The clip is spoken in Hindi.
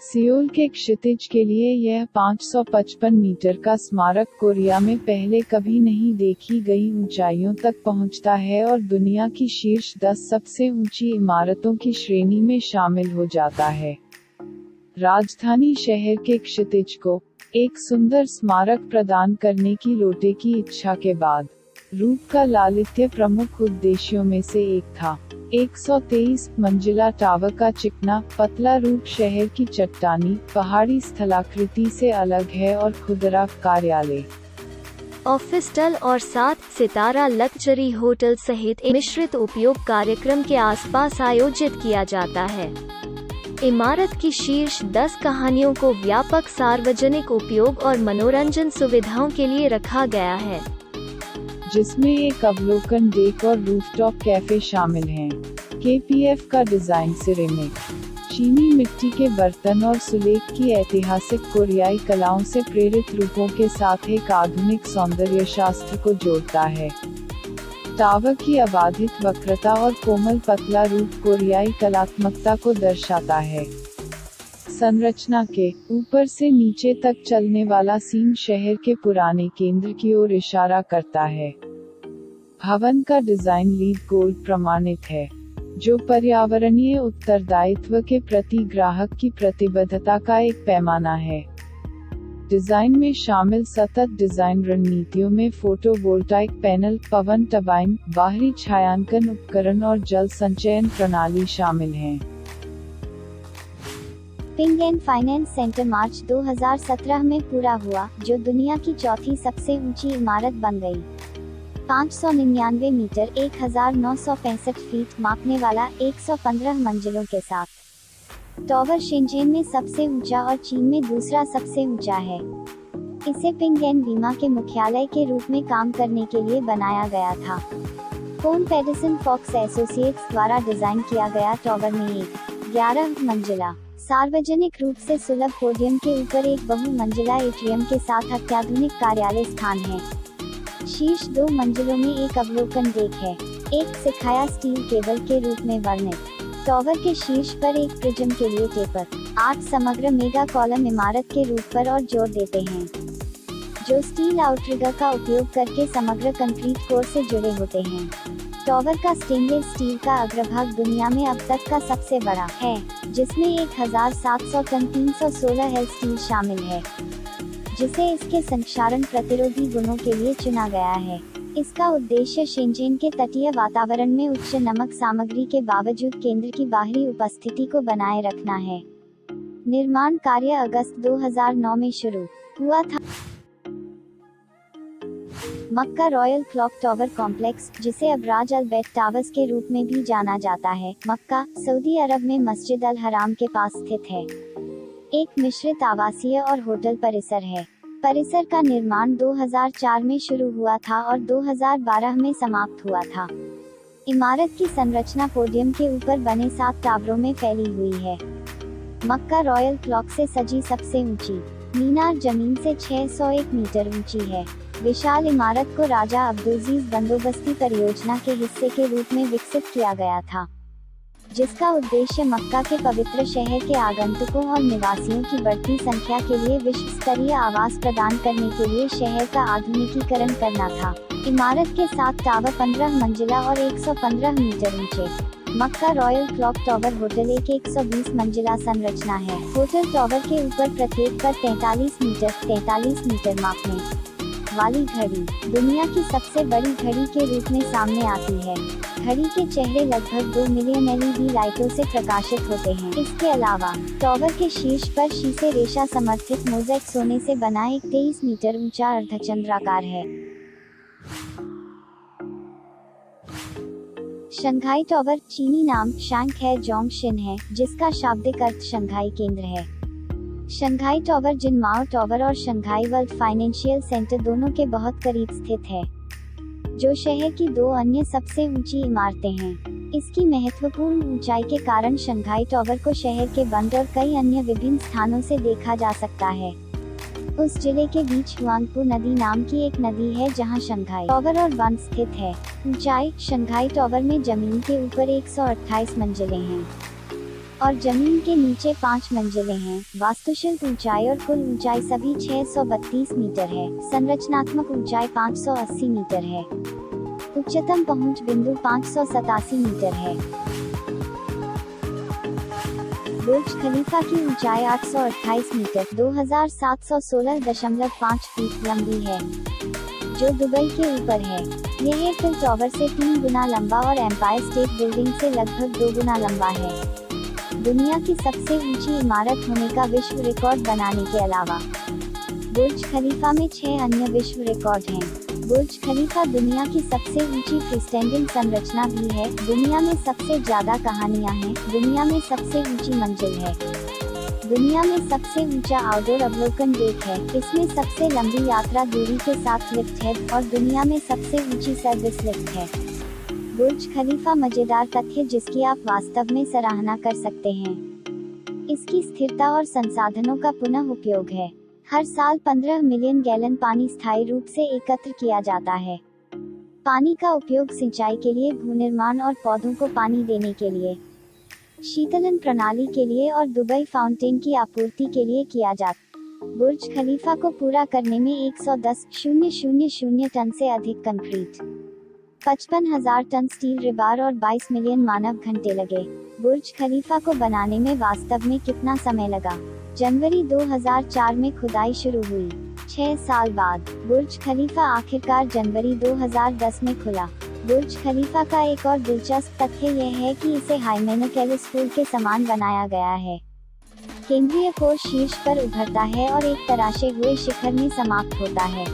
सियोल के क्षितिज के लिए यह 555 मीटर का स्मारक कोरिया में पहले कभी नहीं देखी गई ऊंचाइयों तक पहुंचता है और दुनिया की शीर्ष 10 सबसे ऊंची इमारतों की श्रेणी में शामिल हो जाता है। राजधानी शहर के क्षितिज को एक सुंदर स्मारक प्रदान करने की लोटे की इच्छा के बाद रूप का लालित्य प्रमुख उद्देश्यों में से एक था। 123 मंजिला टावर का चिकना पतला रूप शहर की चट्टानी पहाड़ी स्थलाकृति से अलग है और खुदरा कार्यालय, ऑफिस और 7 सितारा लग्जरी होटल सहित मिश्रित उपयोग कार्यक्रम के आसपास आयोजित किया जाता है। इमारत की शीर्ष 10 कहानियों को व्यापक सार्वजनिक उपयोग और मनोरंजन सुविधाओं के लिए रखा गया है, जिसमें एक अवलोकन डेक और रूफटॉप कैफे शामिल हैं। केपीएफ का डिजाइन सिरेमिक, चीनी मिट्टी के बर्तन और सुलेख की ऐतिहासिक कोरियाई कलाओं से प्रेरित रूपों के साथ एक आधुनिक सौंदर्य शास्त्र को जोड़ता है। टावर की अबाधित वक्रता और कोमल पतला रूप कोरियाई कलात्मकता को दर्शाता है। संरचना के ऊपर से नीचे तक चलने वाला सीम शहर के पुराने केंद्र की ओर इशारा करता है। भवन का डिजाइन लीड गोल्ड प्रमाणित है, जो पर्यावरणीय उत्तरदायित्व के प्रति ग्राहक की प्रतिबद्धता का एक पैमाना है। डिजाइन में शामिल सतत डिजाइन रणनीतियों में फोटोवोल्टाइक पैनल, पवन टरबाइन, बाहरी छायांकन उपकरण और जल संचयन प्रणाली शामिल हैं। पिंग एंड फाइनेंस सेंटर मार्च 2017 में पूरा हुआ, जो दुनिया की चौथी सबसे ऊंची इमारत बन गई। 599 मीटर 1965 फीट मापने वाला 115 मंजिलों के साथ टावर शेंझेन में सबसे ऊंचा और चीन में दूसरा सबसे ऊंचा है। इसे पिंग एंड बीमा के मुख्यालय के रूप में काम करने के लिए बनाया गया था। कोन पेडरसन फॉक्स एसोसिएट्स द्वारा डिजाइन किया गया टावर में एक 11 मंजिला सार्वजनिक रूप से सुलभ पोडियम के ऊपर एक बहु-मंजिला एट्रियम के साथ अत्याधुनिक कार्यालय स्थान है। शीर्ष 2 मंजिलों में एक अवलोकन डेक है, एक सिखाया स्टील केबल के रूप में वर्णित। टावर के शीर्ष पर एक प्रिज्म के लिए टेपर 8 समग्र मेगा कॉलम इमारत के रूप पर और जोर देते हैं, जो स्टील आउटरिगर का उपयोग करके समग्र कंक्रीट कोर से जुड़े होते हैं। टावर का स्टेनलेस स्टील का अग्रभाग दुनिया में अब तक का सबसे बड़ा है, जिसमें 1700 टन 316 L स्टील शामिल है, जिसे इसके संक्षारण प्रतिरोधी गुणों के लिए चुना गया है। इसका उद्देश्य शेंझेन के तटीय वातावरण में उच्च नमक सामग्री के बावजूद केंद्र की बाहरी उपस्थिति को बनाए रखना है। निर्माण कार्य अगस्त 2009 में शुरू हुआ था। मक्का रॉयल क्लॉक टावर कॉम्प्लेक्स, जिसे अब राज अल बैत टावर्स के रूप में भी जाना जाता है, मक्का, सऊदी अरब में मस्जिद अल हराम के पास स्थित है। एक मिश्रित आवासीय और होटल परिसर है। परिसर का निर्माण 2004 में शुरू हुआ था और 2012 में समाप्त हुआ था। इमारत की संरचना पोडियम के ऊपर बने 7 टावरों में फैली हुई है। मक्का रॉयल क्लॉक से सजी सबसे ऊंची मीनार जमीन से 601 मीटर ऊंची है। विशाल इमारत को राजा अब्दुलजीज बंदोबस्ती परियोजना के हिस्से के रूप में विकसित किया गया था, जिसका उद्देश्य मक्का के पवित्र शहर के आगंतुकों और निवासियों की बढ़ती संख्या के लिए विश्व स्तरीय आवास प्रदान करने के लिए शहर का आधुनिकीकरण करना था। इमारत के 7 टावर 15 मंजिला और 115 मीटर ऊंचे। मक्का रॉयल क्लॉक टावर होटल एक 120 मंजिला संरचना है। होटल टावर के ऊपर प्रत्येक पर 43 मीटर मापने वाली घड़ी दुनिया की सबसे बड़ी घड़ी के रूप में सामने आती है। घड़ी के चेहरे लगभग 2 मिलियन LED लाइटों से प्रकाशित होते हैं। इसके अलावा टावर के शीर्ष पर शीशे रेशा समर्थित मोज़ेक सोने से बना एक 23 मीटर ऊंचा अर्धचंद्राकार है। शंघाई टावर, चीनी नाम शांघाई जोंगशिन है, जिसका शाब्दिक अर्थ शंघाई केंद्र है। शंघाई टावर जिनमाओ टावर और शंघाई वर्ल्ड फाइनेंशियल सेंटर दोनों के बहुत करीब स्थित है, जो शहर की 2 अन्य सबसे ऊंची इमारतें हैं। इसकी महत्वपूर्ण ऊंचाई के कारण शंघाई टावर को शहर के बंद और कई अन्य विभिन्न स्थानों से देखा जा सकता है। उस जिले के बीच हुआंगपू नदी नाम की एक नदी है, जहां शंघाई टावर और बंद स्थित है। ऊंचाई, शंघाई टावर में जमीन के ऊपर 128 मंजिलें हैं। और जमीन के नीचे 5 मंजिलें हैं। वास्तुशिल्प ऊंचाई और कुल ऊंचाई सभी 632 मीटर है। संरचनात्मक ऊंचाई 580 मीटर है। उच्चतम पहुंच बिंदु 587 मीटर है। बुर्ज खलीफा की ऊंचाई 828 मीटर 2716.5 फीट लंबी है, जो दुबई के ऊपर है। यह एफिल टावर से 3 गुना लंबा और एम्पायर स्टेट बिल्डिंग से लगभग 2 गुना लंबा है। दुनिया की सबसे ऊंची इमारत होने का विश्व रिकॉर्ड बनाने के अलावा बुर्ज खलीफा में 6 अन्य विश्व रिकॉर्ड हैं। बुर्ज खलीफा दुनिया की सबसे ऊंची फ्रीस्टैंडिंग संरचना भी है। दुनिया में सबसे ज्यादा कहानियां हैं। दुनिया में सबसे ऊंची मंजिल है। दुनिया में सबसे ऊंचा आउटडोर अवलोकन डेक है। इसमें सबसे लंबी यात्रा दूरी के साथ लिफ्ट है और दुनिया में सबसे ऊंची सर्विस लिफ्ट है। बुर्ज खलीफा मजेदार तथ्य जिसकी आप वास्तव में सराहना कर सकते हैं। इसकी स्थिरता और संसाधनों का पुनः उपयोग है। हर साल 15 मिलियन गैलन पानी स्थायी रूप से एकत्र किया जाता है। पानी का उपयोग सिंचाई के लिए, भूनिर्माण और पौधों को पानी देने के लिए, शीतलन प्रणाली के लिए और दुबई फाउंटेन की आपूर्ति के लिए किया जाता है। बुर्ज खलीफा को पूरा करने में 110,000 टन से अधिक कंक्रीट, 55,000 टन स्टील रिबार और 22 मिलियन मानव घंटे लगे। बुर्ज खलीफा को बनाने में वास्तव में कितना समय लगा? जनवरी 2004 में खुदाई शुरू हुई। 6 साल बाद बुर्ज खलीफा आखिरकार जनवरी 2010 में खुला। बुर्ज खलीफा का एक और दिलचस्प तथ्य यह है कि इसे हाइमेनोकेलिस फूल के समान बनाया गया है। केंद्रीय कोर शीर्ष पर उभरता है और एक तराशे हुए शिखर में समाप्त होता है।